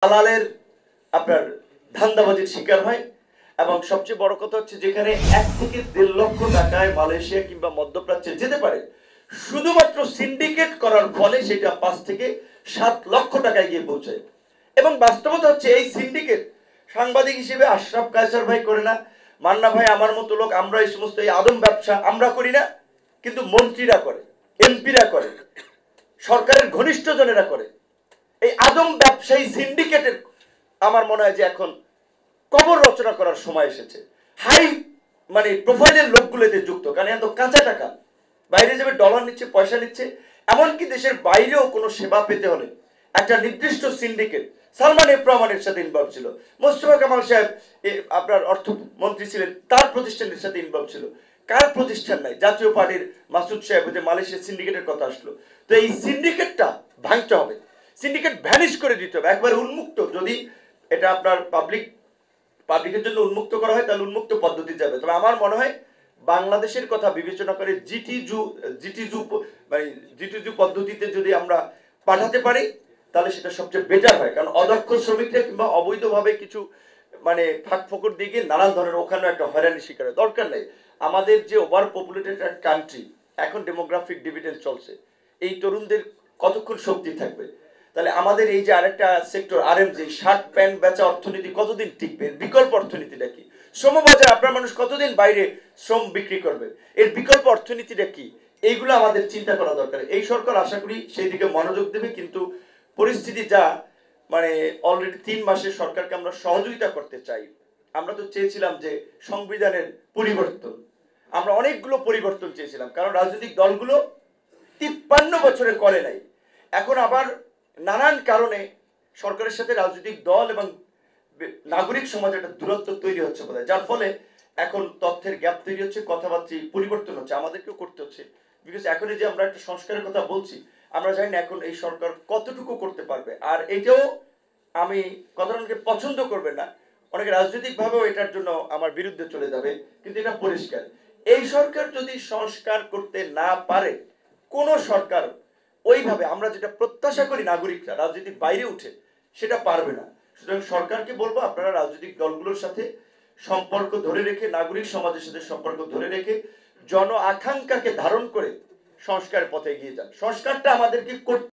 দালালের আপনার ধান্দাবাজির শিকার হয়। এবং সবচেয়ে বড় কথা হচ্ছে যেখানে 1 থেকে 1.5 লক্ষ টাকায় মালয়েশিয়া কিংবা মধ্যপ্রাচ্যে যেতে পারে, শুধুমাত্র সিন্ডিকেট করার ফলে সেটা 5 থেকে 7 লক্ষ টাকায় গিয়ে পৌঁছায়। এবং বাস্তবতা হচ্ছে এই সিন্ডিকেট সাংবাদিক হিসেবে আশরাফ কায়সার ভাই করে না, মান্না ভাই আমার মতো লোক, আমরা এই সমস্ত এই আদম ব্যবসা আমরা করি না, কিন্তু মন্ত্রীরা করে, এমপিরা করে, সরকারের ঘনিষ্ঠ জনেরা করে। এই আদম ব্যবসায়ী সিন্ডিকেটের আমার মনে হয় যে এখন কবর রচনা করার সময় এসেছে। হাই মানে প্রোফাইলের লোকগুলো এতে যুক্ত, কারণ এত কাঁচা টাকা বাইরে যাবে, ডলার নিচ্ছে, পয়সা নিচ্ছে। এমনকি দেশের বাইরেও কোনো সেবা পেতে হলে একটা নির্দিষ্ট সিন্ডিকেট সালমান এফ রহমানের সাথে ইনভলভ ছিল, মোস্তফা কামাল সাহেব আপনার অর্থমন্ত্রী ছিলেন, তার প্রতিষ্ঠানের সাথে ইনভলভ ছিল। কার প্রতিষ্ঠান নাই? জাতীয় পার্টির মাসুদ সাহেব, যে মালয়েশিয়ার সিন্ডিকেটের কথা আসলো, তো এই সিন্ডিকেটটা ভাঙতে হবে, সিন্ডিকেট ভ্যানিশ করে দিতে হবে, একবার উন্মুক্ত। যদি এটা আপনার পাবলিকের জন্য উন্মুক্ত করা হয় তাহলে উন্মুক্ত পদ্ধতি যাবে। তবে আমার মনে হয় বাংলাদেশের কথা বিবেচনা করে জিটিজু পদ্ধতিতে যদি আমরা পাঠাতে পারি তাহলে সেটা সবচেয়ে বেটার হয়। কারণ অদক্ষ শ্রমিকরা কিংবা অবৈধভাবে কিছু মানে ফাঁক ফোকর দিয়ে গিয়ে নানান ধরনের ওখানে একটা হয়রানির শিকার দরকার নেই। আমাদের যে ওভার পপুলেটেড কান্ট্রি, এখন ডেমোগ্রাফিক ডিভিডেন্ড চলছে, এই তরুণদের কতক্ষণ শক্তি থাকবে? তাহলে আমাদের এই যে আরেকটা সেক্টর আরএম, যে শার্ট প্যান্ট বেচা অর্থনীতি কতদিন টিকবে? বিকল্প অর্থনীতিটা কি? শ্রমবাজার আপনার মানুষ কতদিন বাইরে শ্রম বিক্রি করবে? এর বিকল্প অর্থনীতিটা কি? এইগুলো আমাদের চিন্তা করা দরকার। এই সরকার আশা করি সেই দিকে মনোযোগ দেবে, কিন্তু পরিস্থিতি যা মানে অলরেডি 3 মাসে সরকারকে আমরা সহযোগিতা করতে চাই। আমরা তো চেয়েছিলাম যে সংবিধানের পরিবর্তন, আমরা অনেকগুলো পরিবর্তন চেয়েছিলাম, কারণ রাজনৈতিক দলগুলো 53 বছরে করে নাই। এখন আবার নানান কারণে সরকারের সাথে রাজনৈতিক দল এবং নাগরিক সমাজে একটা দূরত্ব তৈরি হচ্ছে বোধহয়, যার ফলে এখন তথ্যের গ্যাপ তৈরি হচ্ছে, কথাবার্তা পরিবর্তন হচ্ছে, আমাদেরকেও করতে হচ্ছে। বিকজ এখন যে আমরা একটা সংস্কারের কথা বলছি, আমরা জানি না এখন এই সরকার কতটুকু করতে পারবে। আর এটাও আমি কথাটা অনেকে পছন্দ করবে না, অনেকে রাজনৈতিক ভাবেও এটার জন্য আমার বিরুদ্ধে চলে যাবে, কিন্তু এটা পরিষ্কার এই সরকার যদি সংস্কার করতে না পারে, কোন সরকার ওইভাবে আমরা যেটা প্রত্যাশা করি নাগরিকরা রাজনীতির বাইরে উঠে সেটা পারবে না। সুতরাং সরকারকে বলবো আপনারা রাজনৈতিক দলগুলোর সাথে সম্পর্ক ধরে রেখে, নাগরিক সমাজের সাথে সম্পর্ক ধরে রেখে জন আকাঙ্ক্ষাকে ধারণ করে সংস্কারের পথে এগিয়ে যান। সংস্কারটা আমাদেরকে করতে